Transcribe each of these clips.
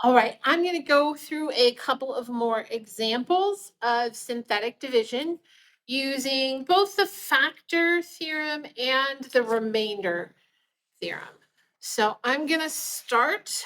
All right, I'm going to go through a couple of more examples of synthetic division using both the factor theorem and the remainder theorem. So I'm going to start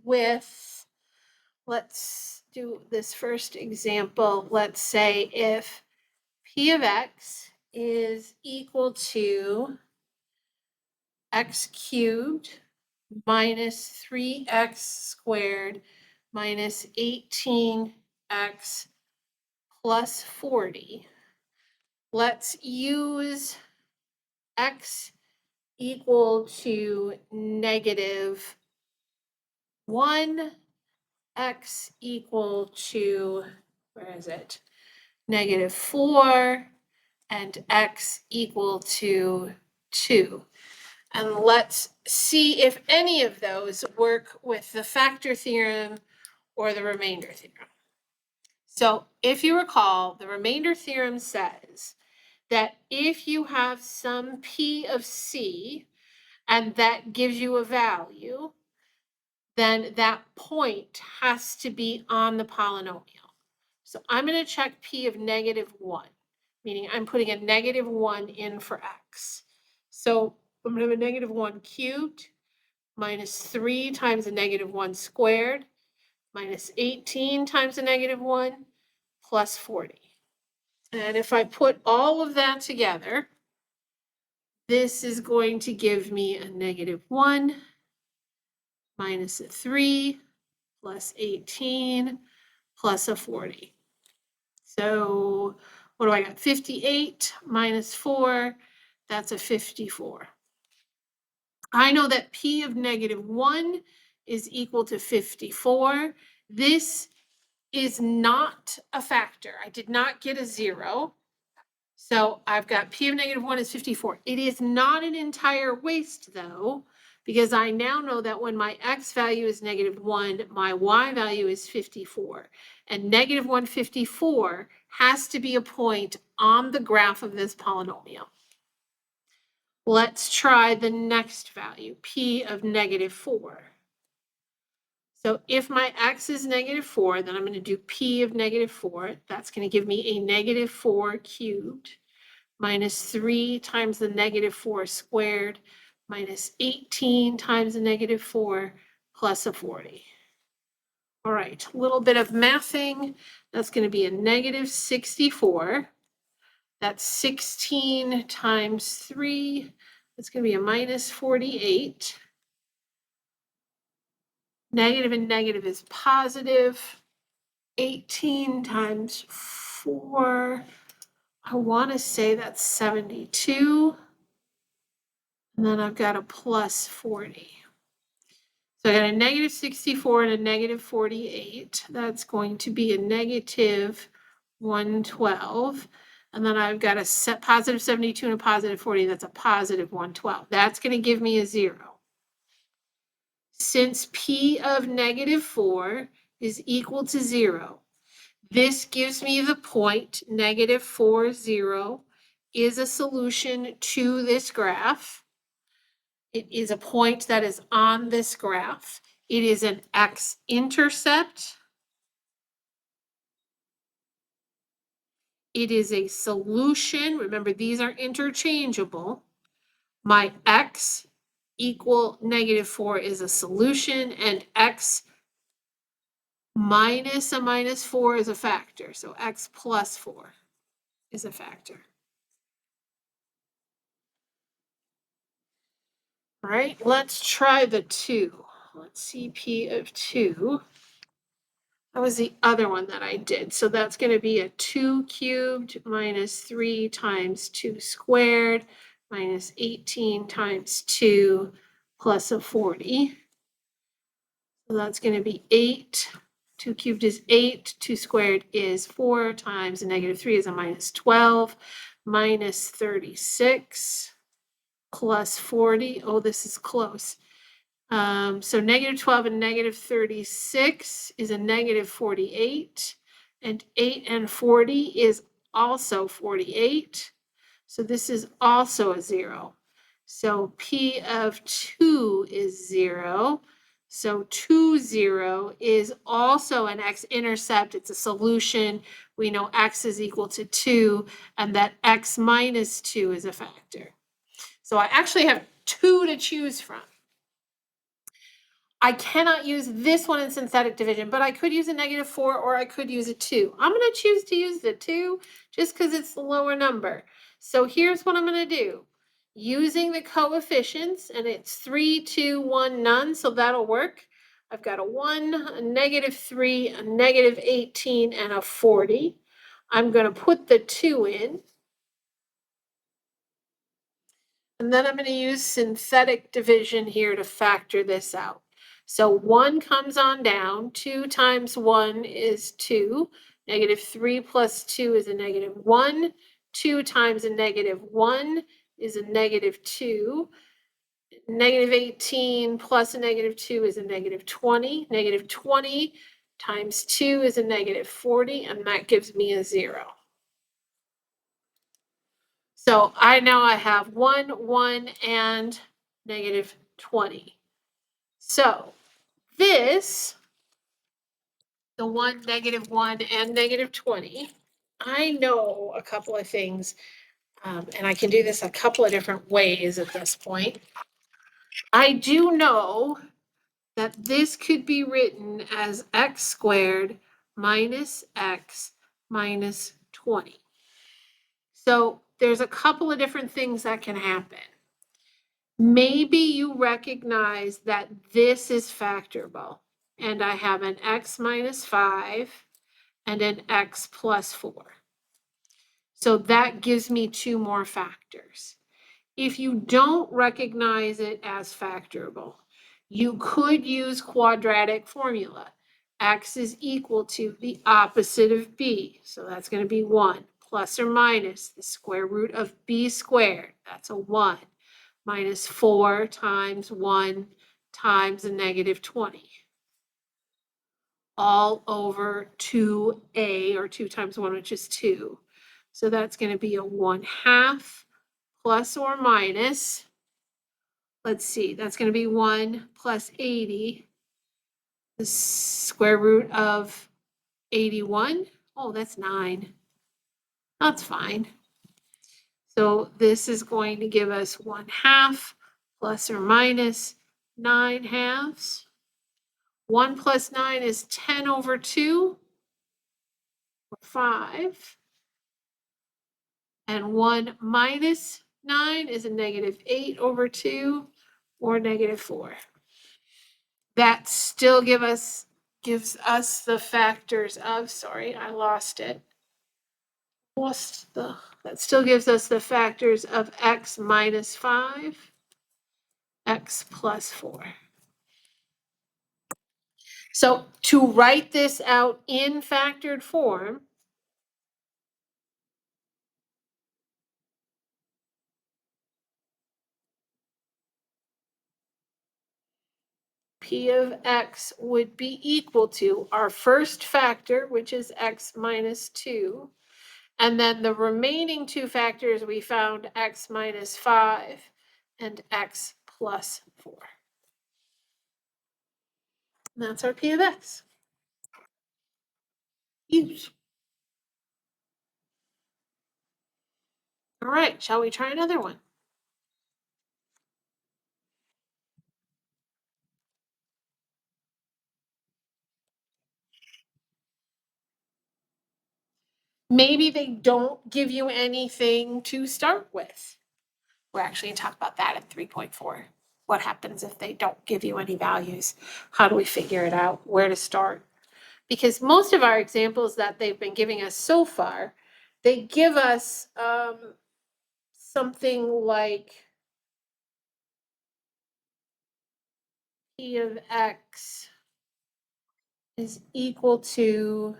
with, let's do this first example. Let's say if p of x is equal to x cubed minus 3x squared minus 18x plus 40. Let's use x equal to negative 1, x equal to, where is it? Negative 4, and x equal to 2. And let's see if any of those work with the factor theorem or the remainder theorem. So if you recall, the remainder theorem says that if you have some p of c and that gives you a value, then that point has to be on the polynomial. So I'm going to check p of negative 1, meaning I'm putting a negative 1 in for x. So I'm going to have a negative 1 cubed minus 3 times a negative 1 squared minus 18 times a negative 1 plus 40. And if I put all of that together, this is going to give me a negative 1 minus a 3 plus 18 plus a 40. So what do I got? 58 minus 4, that's a 54. I know that p of negative 1 is equal to 54. This is not a factor. I did not get a 0. So I've got p of negative 1 is 54. It is not an entire waste, though, because I now know that when my x value is negative 1, my y value is 54. And negative 154 has to be a point on the graph of this polynomial. Let's try the next value, p of negative 4. So if my x is negative 4, then I'm going to do p of negative 4. That's going to give me a negative 4 cubed minus 3 times the negative 4 squared minus 18 times the negative 4 plus a 40. All right, a little bit of mathing. That's going to be a negative 64. That's 16 times 3. That's going to be a minus 48. Negative and negative is positive. 18 times 4. I want to say that's 72. And then I've got a plus 40. So I got a negative 64 and a negative 48. That's going to be a negative 112. And then I've got a positive 72 and a positive 40. That's a positive 112. That's going to give me a 0. Since p of negative 4 is equal to 0, this gives me the point negative 4, 0 is a solution to this graph. It is a point that is on this graph. It is an x-intercept. It is a solution. Remember, these are interchangeable. My x equal negative 4 is a solution, and x minus a minus 4 is a factor. So x plus 4 is a factor. All right, let's try the 2. Let's see p of 2. That was the other one that I did. So that's going to be a 2 cubed minus 3 times 2 squared minus 18 times 2 plus a 40. So that's going to be 8. 2 cubed is 8. 2 squared is 4 times a negative 3 is a minus 12 minus 36 plus 40. Oh, this is close. So negative 12 and negative 36 is a negative 48, and 8 and 40 is also 48. So this is also a 0. So p of 2 is 0. So 2, 0 is also an x-intercept. It's a solution. We know x is equal to 2, and that x minus 2 is a factor. So I actually have 2 to choose from. I cannot use this one in synthetic division, but I could use a -4 or I could use a 2. I'm going to choose to use the 2 just because it's the lower number. So here's what I'm going to do. Using the coefficients, and it's 3, 2, 1, none, so that'll work. I've got a 1, a -3, a -18, and a 40. I'm going to put the 2 in. And then I'm going to use synthetic division here to factor this out. So 1 comes on down. 2 times 1 is 2. -3 plus 2 is a -1. 2 times a -1 is a -2. -18 plus a -2 is a -20. -20 times 2 is a -40, and that gives me a 0. So I know I have 1, 1, and -20. So this, the 1, -1, and -20, I know a couple of things, and I can do this a couple of different ways at this point. I do know that this could be written as x squared minus x minus 20. So there's a couple of different things that can happen. Maybe you recognize that this is factorable, and I have an x minus 5 and an x plus 4. So that gives me 2 more factors. If you don't recognize it as factorable, you could use quadratic formula. X is equal to the opposite of b, so that's going to be 1, plus or minus the square root of b squared, that's a 1, minus 4 times 1 times a -20, all over 2a, or 2 times 1, which is 2. So that's going to be a 1/2 plus or minus, let's see, that's going to be 1 plus 80, the square root of 81. Oh, that's 9. That's fine. So this is going to give us 1/2 plus or minus 9/2. 1 plus 9 is 10 over 2, or 5. And 1 minus 9 is a -8 over 2, or -4. That still gives us the factors of, sorry, I lost it. That still gives us the factors of x minus 5, x plus 4. So to write this out in factored form, P of x would be equal to our first factor, which is x minus 2, and then the remaining 2 factors we found, x minus 5 and x plus 4. And that's our P of x. Huge. All right, shall we try another one? Maybe they don't give you anything to start with. We're actually going to talk about that in 3.4. What happens if they don't give you any values? How do we figure it out? Where to start? Because most of our examples that they've been giving us so far, they give us something like P of x is equal to,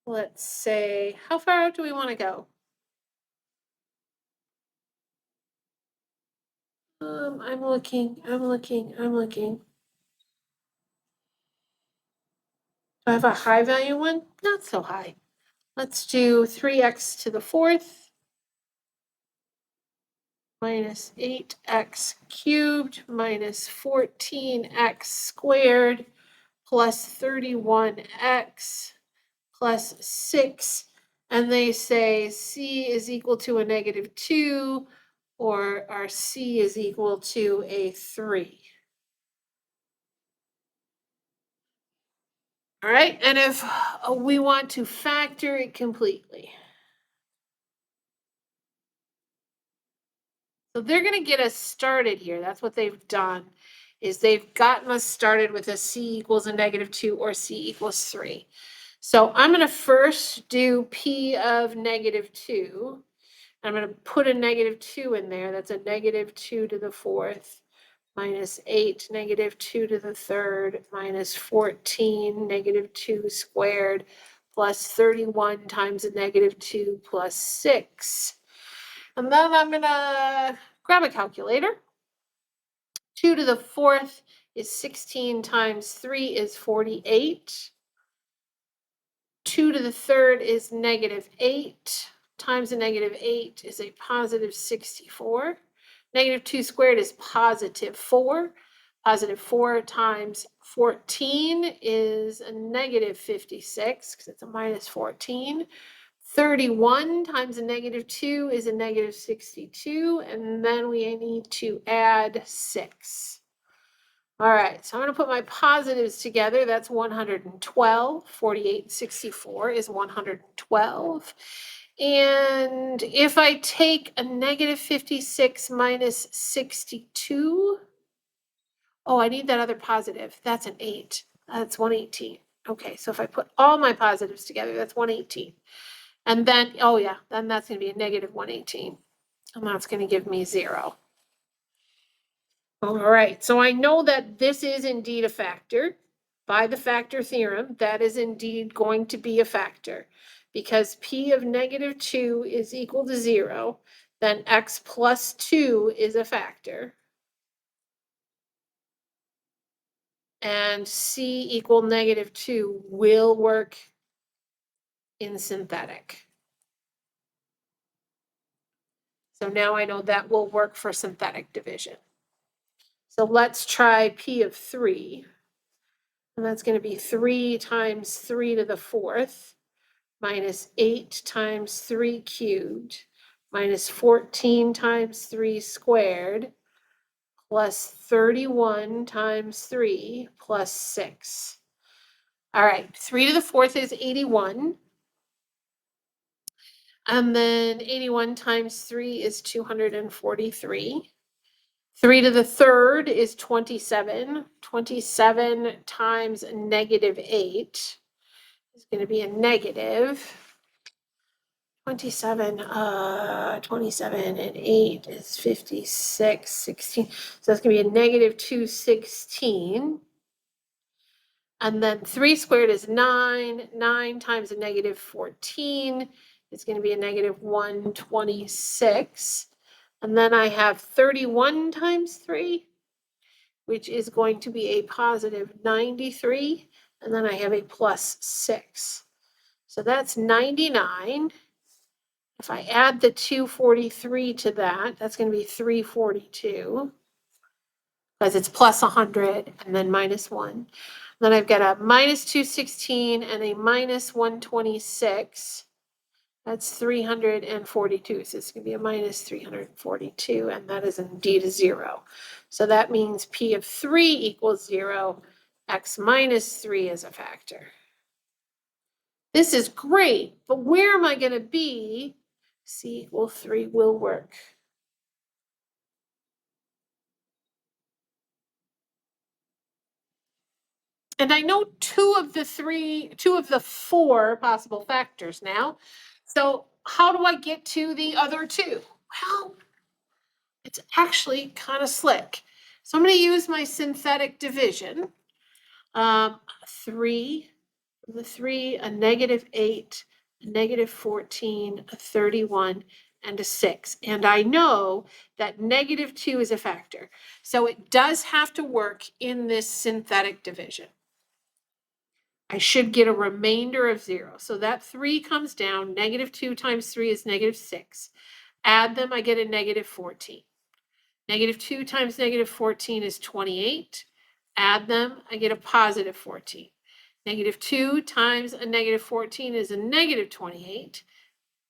let's say, how far out do we want to go? I'm looking. Do I have a high value one? Not so high. Let's do 3x to the 4th minus 8x cubed minus 14x squared plus 31x plus 6. And they say C is equal to a -2 or our C is equal to a 3. All right, and if we want to factor it completely. So they're going to get us started here. That's what they've done, is they've gotten us started with a C equals a -2 or C equals 3. So I'm going to first do P of -2. I'm going to put a -2 in there. That's a -2 to the 4th minus 8, -2 to the 3rd minus 14, -2 squared plus 31 times a -2 plus 6. And then I'm going to grab a calculator. 2 to the 4th is 16 times 3 is 48. 2 to the 3rd is -8 times a -8 is a positive 64. -2 squared is positive 4. Positive 4 times 14 is a -56 because it's a minus 14. 31 times a -2 is a -62, and then we need to add 6. All right, so I'm going to put my positives together. That's 112. 48 and 64 is 112. And if I take a -56 minus 62, oh, I need that other positive. That's an 8. That's 118. Okay, so if I put all my positives together, that's 118. And then, oh yeah, then that's going to be a -118. And that's going to give me 0. All right, so I know that this is indeed a factor. By the factor theorem, that is indeed going to be a factor. Because P of -2 is equal to 0, then x plus 2 is a factor. And C equal -2 will work in synthetic. So now I know that will work for synthetic division. So let's try P of 3. And that's going to be 3 times 3 to the 4th minus 8 times 3 cubed minus 14 times 3 squared plus 31 times 3 plus 6. All right, 3 to the 4th is 81. And then 81 times 3 is 243. 3 to the 3rd is 27. 27 times -8 is going to be a negative. 27 and 8 is 56, 16. So that's going to be a -216. And then 3 squared is 9. 9 times a -14 is going to be a -126. And then I have 31 times 3, which is going to be a positive 93. And then I have a plus 6. So that's 99. If I add the 243 to that, that's going to be 342. Because it's plus 100 and then minus 1. Then I've got a minus 216 and a minus 126. That's 342. So it's going to be a minus 342, and that is indeed a 0. So that means P of 3 equals 0. X minus 3 is a factor. This is great, but where am I going to be? C equal 3 will work. And I know two of the 4 possible factors now. So how do I get to the other 2? Well, it's actually kind of slick. So I'm going to use my synthetic division. 3, the 3, a -8, a -14, a 31, and a 6. And I know that -2 is a factor. So it does have to work in this synthetic division. I should get a remainder of 0. So that 3 comes down. -2 times 3 is -6. Add them, I get a negative 14. Negative 2 times negative 14 is 28. Add them, I get a positive 14. Negative 2 times a negative 14 is a negative 28.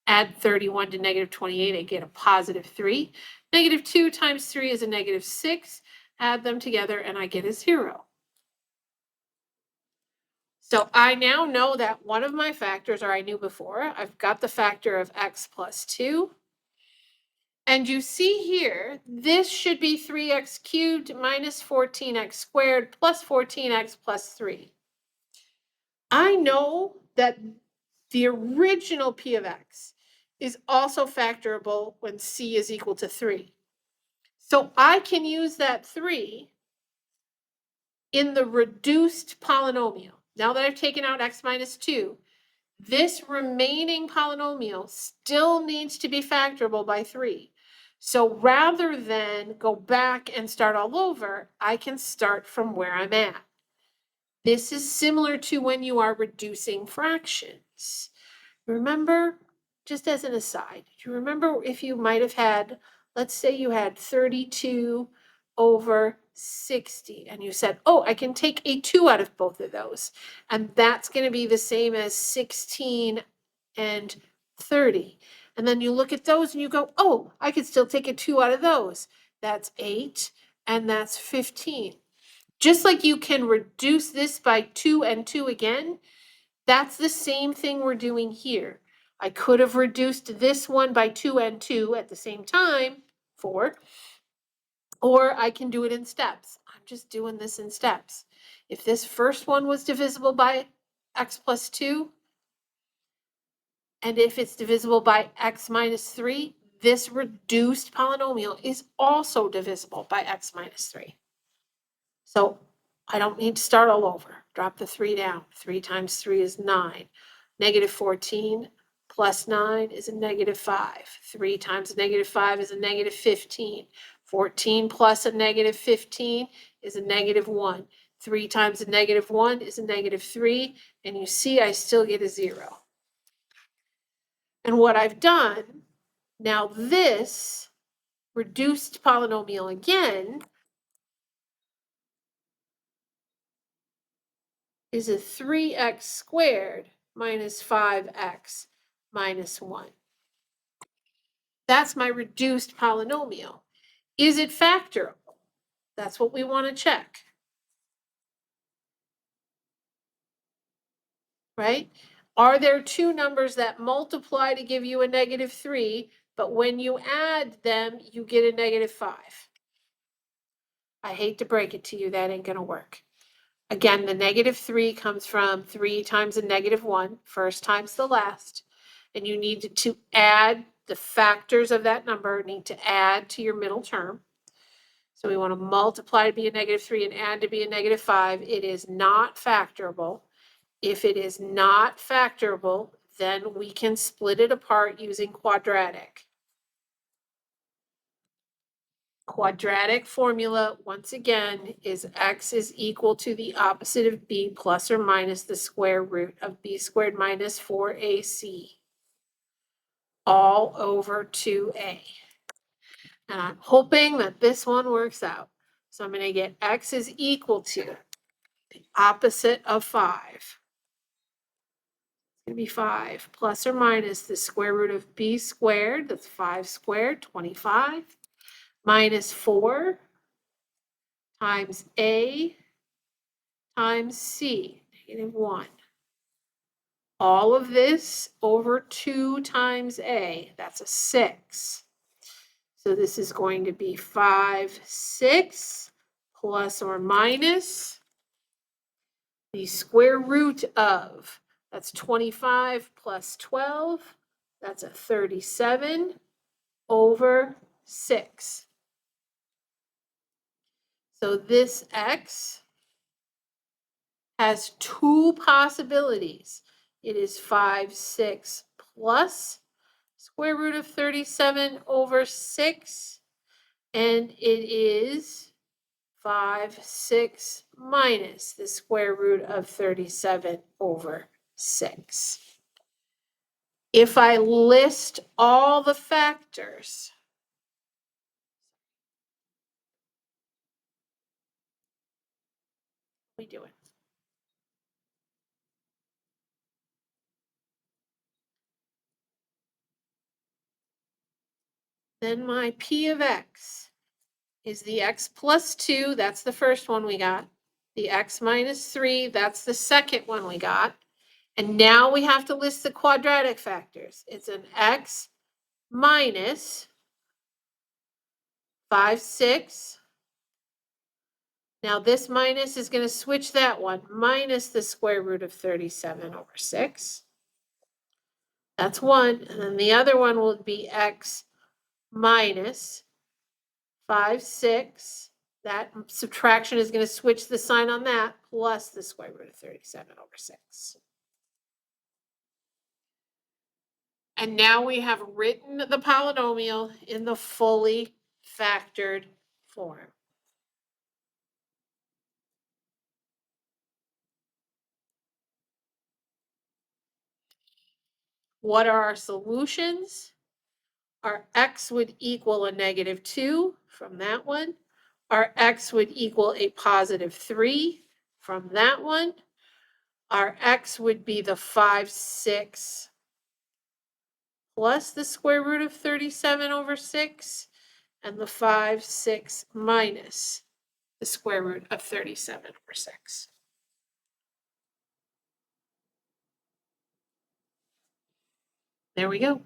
Add 31 to negative 28, I get a positive 3. Negative 2 times 3 is a negative 6. Add them together and I get a 0. So I now know that one of my factors, or I knew before, I've got the factor of x plus 2. And you see here, this should be 3x cubed minus 14x squared plus 14x plus 3. I know that the original p of x is also factorable when c is equal to 3. So I can use that 3 in the reduced polynomial. Now that I've taken out x minus 2, this remaining polynomial still needs to be factorable by 3. So rather than go back and start all over, I can start from where I'm at. This is similar to when you are reducing fractions. Remember, just as an aside, do you remember if you might have had, let's say you had 32 over 60, and you said, oh, I can take a 2 out of both of those, and that's going to be the same as 16 and 30. And then you look at those and you go, oh, I could still take a 2 out of those. That's 8, and that's 15. Just like you can reduce this by 2 and 2 again, that's the same thing we're doing here. I could have reduced this one by 2 and 2 at the same time, 4, or I can do it in steps. I'm just doing this in steps. If this first one was divisible by x plus 2, and if it's divisible by x minus 3, this reduced polynomial is also divisible by x minus 3. So I don't need to start all over. Drop the 3 down. 3 times 3 is 9. Negative 14 plus 9 is a negative 5. 3 times a negative 5 is a negative 15. 14 plus a negative 15 is a negative 1. 3 times a negative 1 is a negative 3. And you see I still get a 0. And what I've done, now this reduced polynomial again is a 3x squared minus 5x minus 1. That's my reduced polynomial. Is it factorable? That's what we want to check. Right? Are there two numbers that multiply to give you a negative 3, but when you add them, you get a negative 5? I hate to break it to you, that ain't going to work. Again, the negative 3 comes from 3 times a negative 1, first times the last. And you need to add the factors of that number, need to add to your middle term. So we want to multiply to be a negative 3 and add to be a negative 5. It is not factorable. If it is not factorable, then we can split it apart using quadratic. Quadratic formula, once again, is x is equal to the opposite of b plus or minus the square root of b squared minus 4ac, all over 2a. And I'm hoping that this one works out. So I'm going to get x is equal to the opposite of 5. It's going to be 5 plus or minus the square root of b squared, that's 5 squared, 25, minus 4 times a times c, negative 1. All of this over 2 times a, that's a 6. So this is going to be 5, 6 plus or minus the square root of, that's 25 plus 12, that's a 37 over 6. So this x has two possibilities. It is 5, 6 plus square root of 37 over 6, and it is 5, 6 minus the square root of 37 over 6. If I list all the factors, what are we doing? Then my P of X is the X plus 2, that's the first one we got. The X minus 3, that's the second one we got. And now we have to list the quadratic factors. It's an X minus 5, 6. Now this minus is going to switch that one, minus the square root of 37 over 6. That's one. And then the other one will be X minus 5, 6. That subtraction is going to switch the sign on that, plus the square root of 37 over 6. And now we have written the polynomial in the fully factored form. What are our solutions? Our X would equal a negative 2 from that one. Our X would equal a positive 3 from that one. Our X would be the 5, 6 plus the square root of 37 over 6, and the 5, 6 minus the square root of 37 over 6. There we go.